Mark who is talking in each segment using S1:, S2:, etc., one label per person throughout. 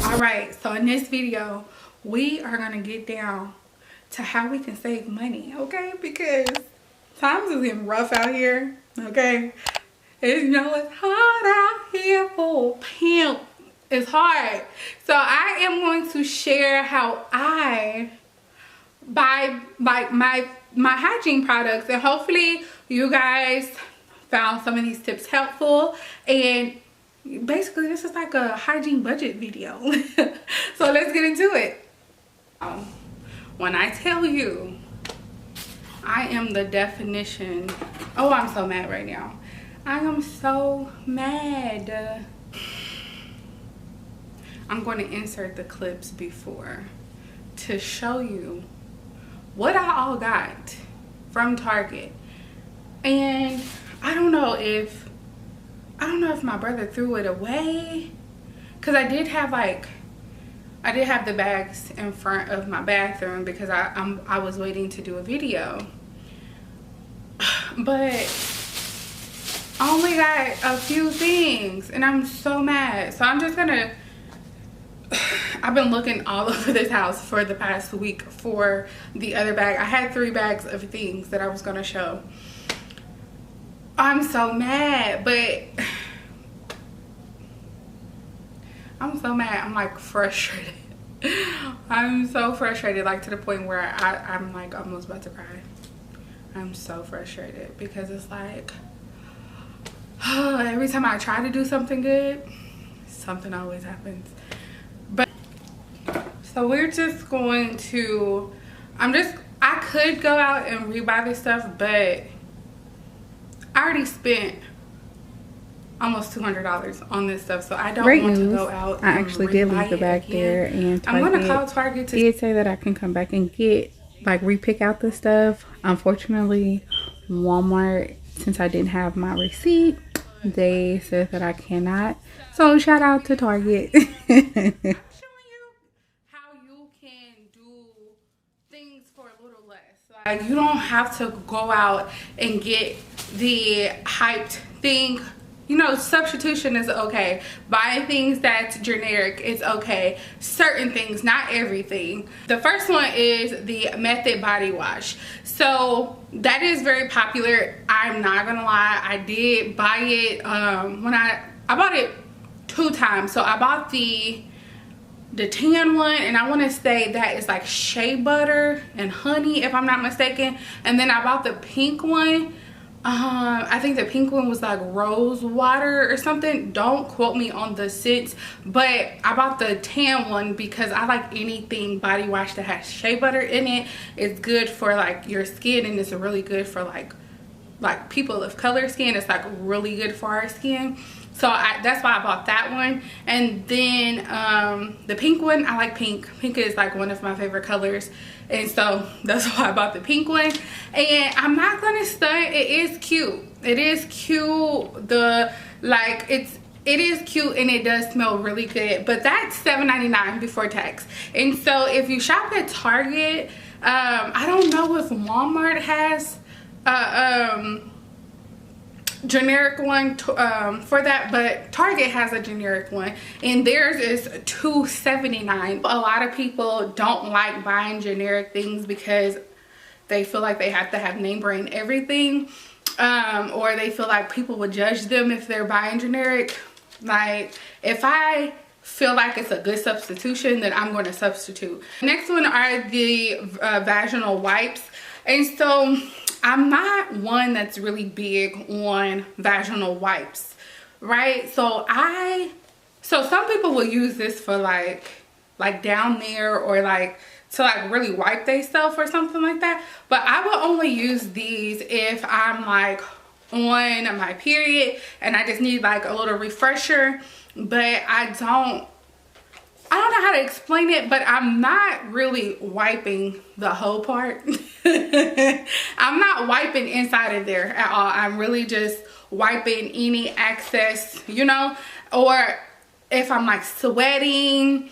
S1: Alright, so in this video, we are going to get down to how we can save money, okay? Because times is getting rough out here, okay? And you know, it's hard out here for a pimp. It's hard. So I am going to share how I buy like my hygiene products, and hopefully you guys found some of these tips helpful. And basically this is like a hygiene budget video. So let's get into it. When I tell you I am the definition, oh, I'm so mad right now. I am so mad. I'm going to insert the clips before to show you what I all got from Target. And I don't know if my brother threw it away, because I did have the bags in front of my bathroom because I was waiting to do a video, but I only got a few things and I'm so mad. So I'm just gonna, I've been looking all over this house for the past week for the other bag. I had 3 bags of things that I was gonna show. I'm so mad, but I'm so mad. I'm like frustrated. I'm so frustrated, like to the point where I'm like almost about to cry. I'm so frustrated because it's like, every time I try to do something good, something always happens. But so we're just going to, I could go out and rebuy this stuff, but I already spent almost $200 on this stuff, so I don't want to go out and
S2: I actually did leave the bag there, and Target,
S1: I'm gonna call Target to
S2: did say that I can come back and get, like, repick out the stuff. Unfortunately, Walmart, since I didn't have my receipt, they said that I cannot. So shout out to Target.
S1: I'm showing you how you can do things for a little less. Like, you don't have to go out and get the hyped thing. You know, substitution is okay. Buying things that's generic is okay. Certain things, not everything. The first one is the Method body wash. So that is very popular. I'm not gonna lie, I did buy it when I bought it 2 times. So I bought the tan one, and I want to say that is like shea butter and honey, if I'm not mistaken. And then I bought the pink one. I think the pink one was like rose water or something. Don't quote me on the scents, but I bought the tan one because I like anything body wash that has shea butter in it. It's good for like your skin, and it's really good for like people of color skin. It's like really good for our skin. So that's why I bought that one. And then the pink one, I like pink. Pink is like one of my favorite colors. And so that's why I bought the pink one. And I'm not gonna stunt, it is cute. It is cute. It is cute, and it does smell really good. But that's $7.99 before tax. And so if you shop at Target, I don't know if Walmart has generic one for that, but Target has a generic one, and theirs is $2.79. A lot of people don't like buying generic things because they feel like they have to have name brand everything, or they feel like people would judge them if they're buying generic. Like, if I feel like it's a good substitution, then I'm going to substitute. Next one are the vaginal wipes. And so I'm not one that's really big on vaginal wipes, right? So some people will use this for like down there, or like to like really wipe they stuff or something like that. But I will only use these if I'm like on my period and I just need like a little refresher. But I I don't know how to explain it, but I'm not really wiping the whole part. I'm not wiping inside of there at all. I'm really just wiping any excess, you know, or if I'm like sweating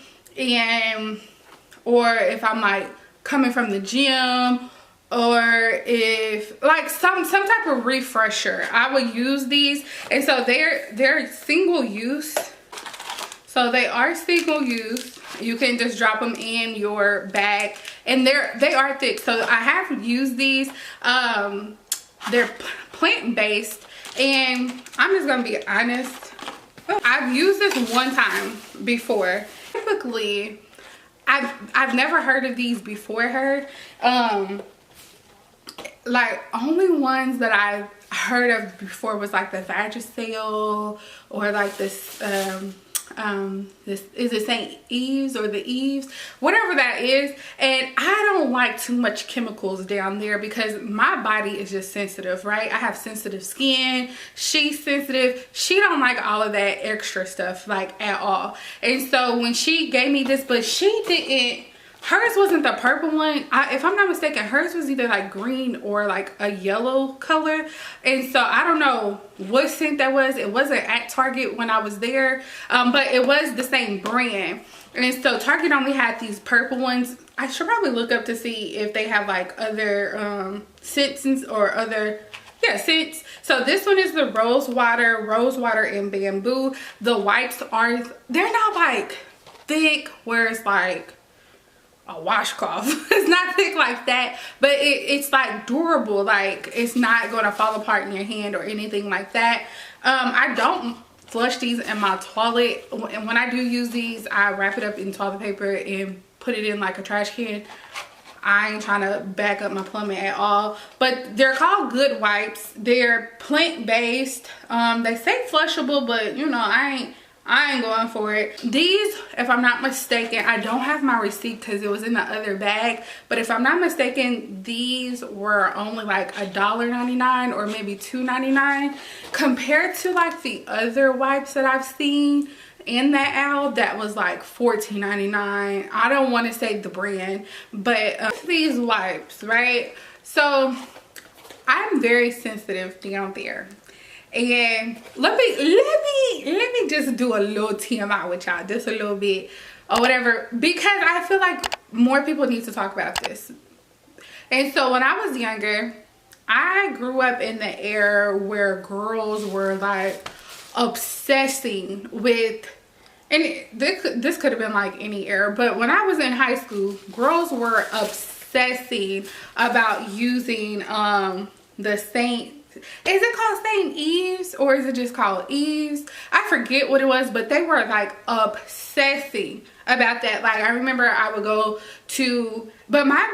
S1: or if I'm like coming from the gym, or if like some type of refresher, I would use these. And so they're single use. So they are single use. You can just drop them in your bag, and they are thick. So I have used these. They're plant-based, and I'm just gonna be honest. I've used this one time before. Typically, I've never heard of these before her. Like, only ones that I've heard of before was like the Vagisil, or like this this is it St. Eve's or the Eves, whatever that is. And I don't like too much chemicals down there because my body is just sensitive, right? I have sensitive skin. She's sensitive. She don't like all of that extra stuff like at all. And so when she gave me this, but she didn't, hers wasn't the purple one. If I'm not mistaken, hers was either like green or like a yellow color. And so I don't know what scent that was. It wasn't at Target when I was there, but it was the same brand. And so Target only had these purple ones. I should probably look up to see if they have like other scents or other scents. So this one is the rose water and bamboo. The wipes are, they're not like thick where it's like a washcloth. It's not thick like that, but it's like durable. Like, it's not going to fall apart in your hand or anything like that. I don't flush these in my toilet, and when I do use these, I wrap it up in toilet paper and put it in like a trash can. I ain't trying to back up my plumbing at all. But they're called Good Wipes. They're plant-based. They say flushable, but you know, I ain't going for it. These, if I'm not mistaken, I don't have my receipt because it was in the other bag, but if I'm not mistaken, these were only like $1.99 or maybe $2.99 compared to like the other wipes that I've seen in that aisle that was like $14.99. I don't want to say the brand, but these wipes, right? So I'm very sensitive down there. And let me just do a little TMI with y'all, just a little bit or whatever, because I feel like more people need to talk about this. And so when I was younger, I grew up in the era where girls were like obsessing with, and this could have been like any era, but when I was in high school, girls were obsessing about using the Saint, is it called St. Eve's or is it just called Eve's? I forget what it was, but they were like obsessing about that. Like, I remember I would go to, but my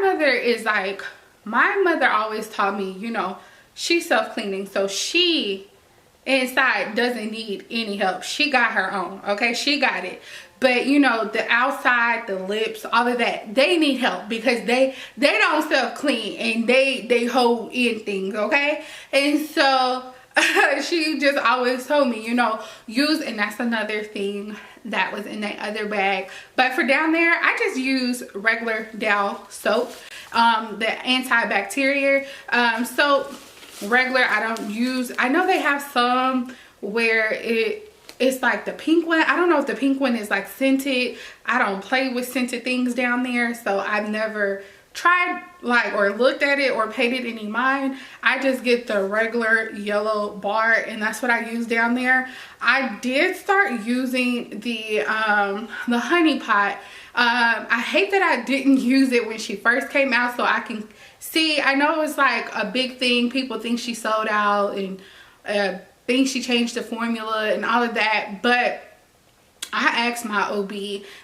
S1: mother always taught me, you know, she's self-cleaning, so she inside doesn't need any help. She got her own, okay? She got it. But you know, the outside, the lips, all of that, they need help because they don't self-clean and they hold in things, okay? And so she just always told me, you know, use, and that's another thing that was in that other bag. But for down there, I just use regular Dow soap, the antibacterial soap, regular. I don't use, I know they have some where it's like the pink one. I don't know if the pink one is like scented. I don't play with scented things down there, so I've never tried like or looked at it or paid it any mind. I just get the regular yellow bar, and that's what I use down there. I did start using the honey pot. I hate that I didn't use it when she first came out, so I can see. I know it's like a big thing. People think she sold out and think she changed the formula and all of that, but I asked my OB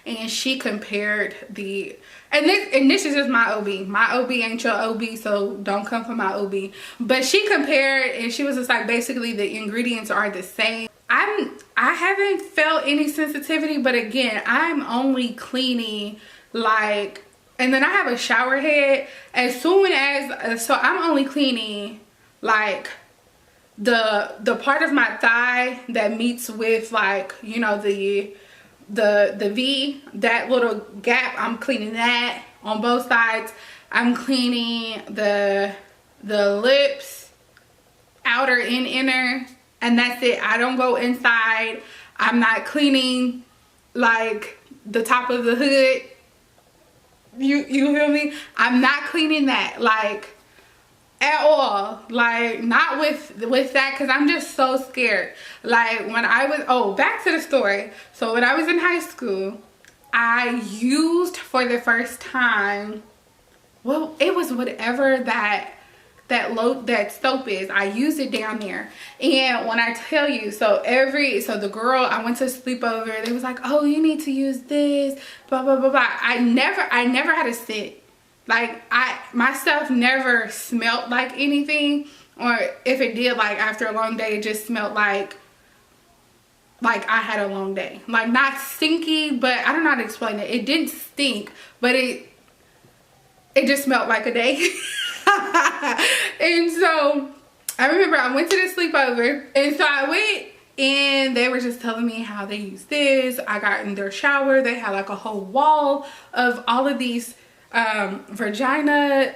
S1: and she compared the, and this is just my OB. My OB ain't your OB, so don't come for my OB. But she compared and she was just like, basically the ingredients are the same. I haven't felt any sensitivity, but again, I'm only cleaning like, and then I have a shower head. As soon as, so I'm only cleaning like the part of my thigh that meets with, like, you know, the the V, that little gap, I'm cleaning that on both sides. I'm cleaning the lips, outer and inner, and that's it. I don't go inside. I'm not cleaning like the top of the hood. You feel me? I'm not cleaning that like at all. Like not with that, because I'm just so scared. Like when I was, oh, back to the story. So when I was in high school, I used for the first time, well, it was whatever that soap is. I used it down there. And when I tell you, so the girl, I went to sleepover, they was like, oh, you need to use this, blah blah blah blah. I never had a scent. Like my stuff never smelled like anything, or if it did, like after a long day, it just smelled like I had a long day. Like not stinky, but I don't know how to explain it. It didn't stink, but it just smelled like a day. And so I remember I went to the sleepover, and so I went and they were just telling me how they use this. I got in their shower, they had like a whole wall of all of these vagina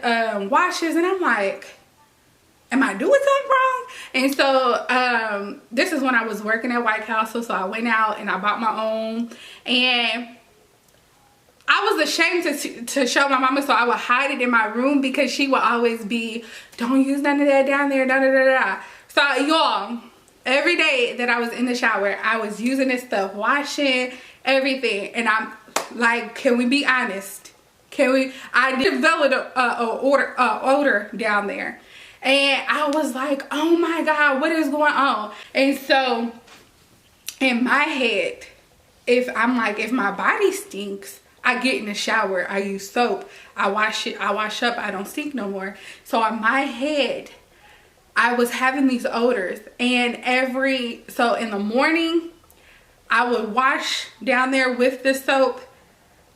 S1: washes, and I'm like, am I doing something wrong? And so this is when I was working at White Castle, so I went out and I bought my own, and I was ashamed to show my mama, so I would hide it in my room because she would always be, don't use none of that down there, da da da da. So y'all, every day that I was in the shower, I was using this stuff, washing everything, and I'm like, can we be honest? I developed a odor down there, and I was like, oh my God, what is going on? And so in my head, if my body stinks, I get in the shower, I use soap, I wash up, I don't stink no more. So in my head, I was having these odors, and so in the morning, I would wash down there with the soap,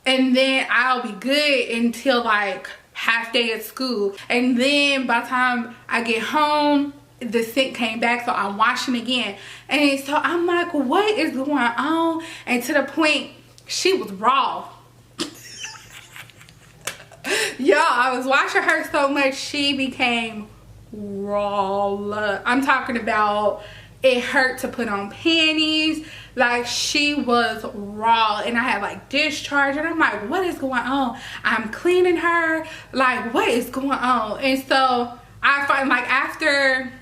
S1: and then I'll be good until like half day at school. And then by the time I get home, the scent came back, so I'm washing again. And so I'm like, what is going on? And to the point, she was raw. Y'all, I was washing her so much, she became raw. I'm talking about, it hurt to put on panties. Like, she was raw, and I had like discharge, and I'm like, what is going on? I'm cleaning her, like, what is going on? And so I find, like, after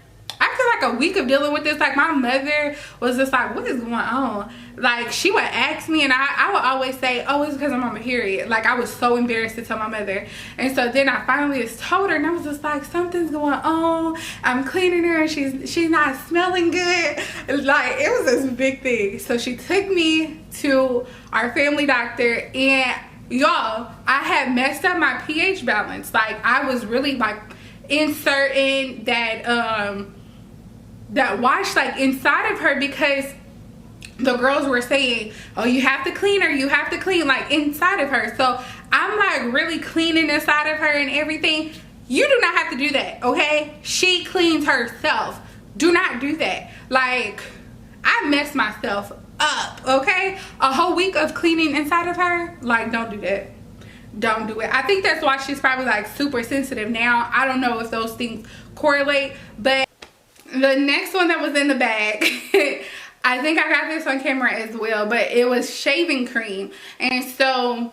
S1: like a week of dealing with this, like, my mother was just like, what is going on? Like, she would ask me, and I would always say, oh, it's because I'm on my period. Like, I was so embarrassed to tell my mother. And so then I finally just told her, and I was just like, something's going on. I'm cleaning her, and she's not smelling good. Like, it was this big thing. So she took me to our family doctor, and y'all, I had messed up my pH balance. Like, I was really like inserting that wash like inside of her, because the girls were saying, oh, you have to clean her, you have to clean like inside of her. So I'm like really cleaning inside of her and everything. You do not have to do that, okay? She cleans herself. Do not do that. Like, I messed myself up, okay? A whole week of cleaning inside of her, like, don't do that. Don't do it. I think that's why she's probably like super sensitive now. I don't know if those things correlate. But the next one that was in the bag, I think I got this on camera as well, but it was shaving cream. And so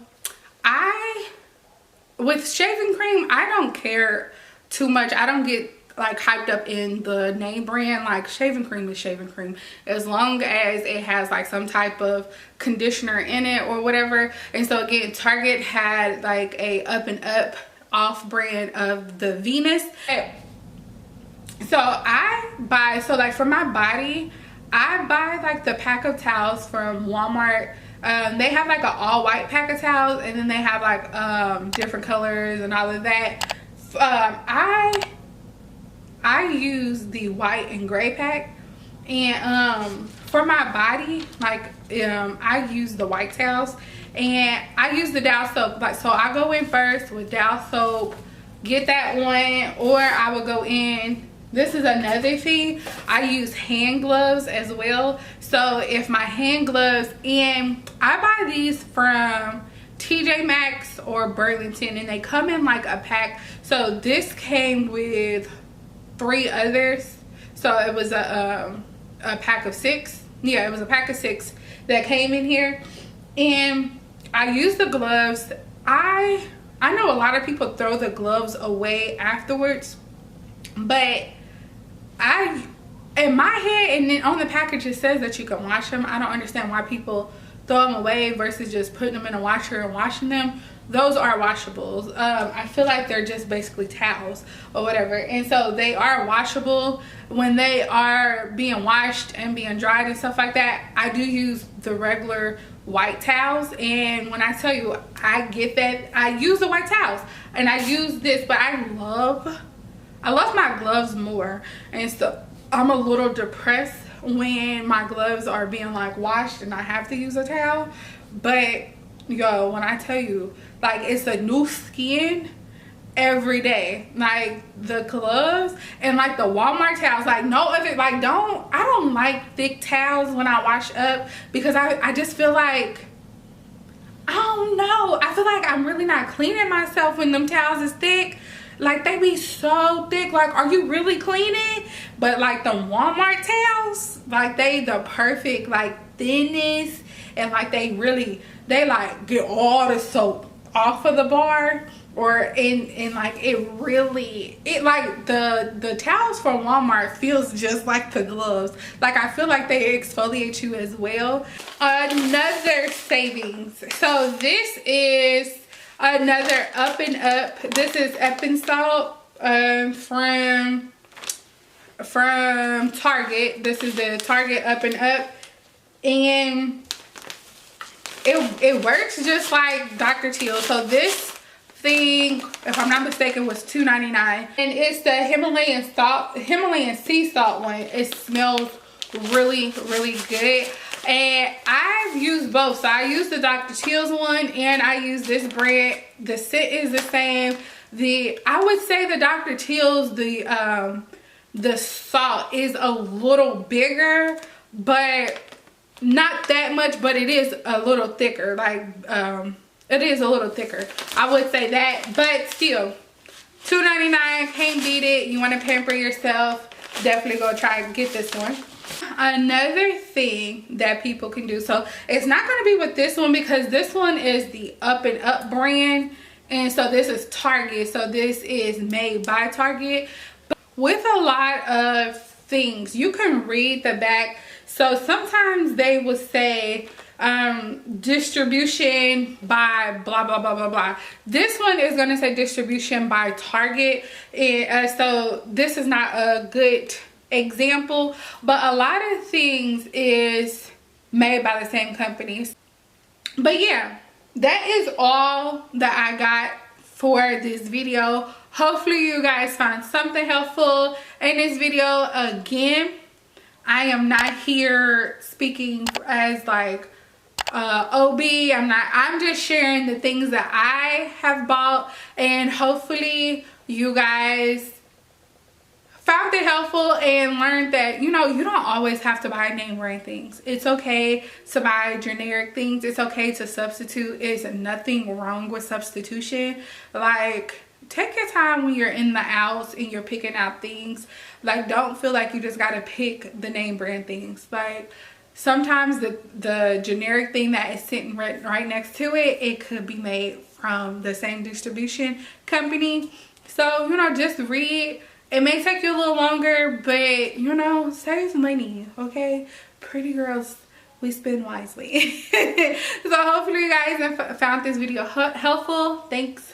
S1: with shaving cream, I don't care too much. I don't get like hyped up in the name brand. Like, shaving cream is shaving cream, as long as it has like some type of conditioner in it or whatever. And so again, Target had like a up and up off brand of the Venus. So I buy, so like for my body, I buy like the pack of towels from Walmart. They have like an all white pack of towels, and then they have like different colors and all of that. I use the white and gray pack, and for my body, like I use the white towels, and I use the Dow soap. Like, so I go in first with Dow soap, get that one, or I will go in this is another thing. I use hand gloves as well. So if my hand gloves, and I buy these from TJ Maxx or Burlington, and they come in like a pack. So this came with 3 others. So it was a pack of 6. Yeah, it was a pack of 6 that came in here. And I use the gloves. I know a lot of people throw the gloves away afterwards, but in my head, and then on the package it says that you can wash them. I don't understand why people throw them away versus just putting them in a washer and washing them. Those are washables. I feel like they're just basically towels or whatever, and so they are washable. When they are being washed and being dried and stuff like that, I do use the regular white towels. And when I tell you, I get that, I use the white towels and I use this, but I love my gloves more. And so I'm a little depressed when my gloves are being like washed and I have to use a towel. But yo, when I tell you, like, it's a new skin every day. Like the gloves and like the Walmart towels, like no other, like I don't like thick towels when I wash up, because I just feel like, I don't know, I feel like I'm really not cleaning myself when them towels is thick. Like they be so thick, like are you really cleaning? But like the Walmart towels, like they the perfect like thinness, and like they like get all the soap off of the bar, or in like it like the towels from Walmart feels just like the gloves. Like I feel like they exfoliate you as well. Another savings, so this is another Up and Up. This is Epsom salt from Target. This is the Target Up and Up, and it works just like Dr. Teal. So this thing, if I'm not mistaken, was $2.99, and it's the Himalayan sea salt one. It smells really good, and I've used both. So I use the Dr. Teal's one, and I use this brand. The scent is the same. I would say the Dr. Teal's, the salt is a little bigger, but not that much, but it is a little thicker. Like it is a little thicker, I would say that. But still, $2.99, can't beat it. You want to pamper yourself, definitely go try and get this one. Another thing that people can do, so it's not going to be with this one because this one is the Up and Up brand, and so this is Target, so this is made by Target. But with a lot of things, you can read the back. So sometimes they will say distribution by blah blah blah blah blah. This one is going to say distribution by Target, and so this is not a good example, but a lot of things is made by the same companies. But yeah, that is all that I got for this video. Hopefully you guys found something helpful in this video. Again, I am not here speaking as like OB. I'm just sharing the things that I have bought, and hopefully you guys found it helpful and learned that, you know, you don't always have to buy name brand things. It's okay to buy generic things. It's okay to substitute. There's nothing wrong with substitution. Like, take your time when you're in the aisles and you're picking out things. Like, don't feel like you just gotta pick the name brand things. Like, sometimes the generic thing that is sitting right next to it, it could be made from the same distribution company. So, you know, just read. It may take you a little longer, but, you know, save money, okay? Pretty girls, we spend wisely. So hopefully you guys have found this video helpful. Thanks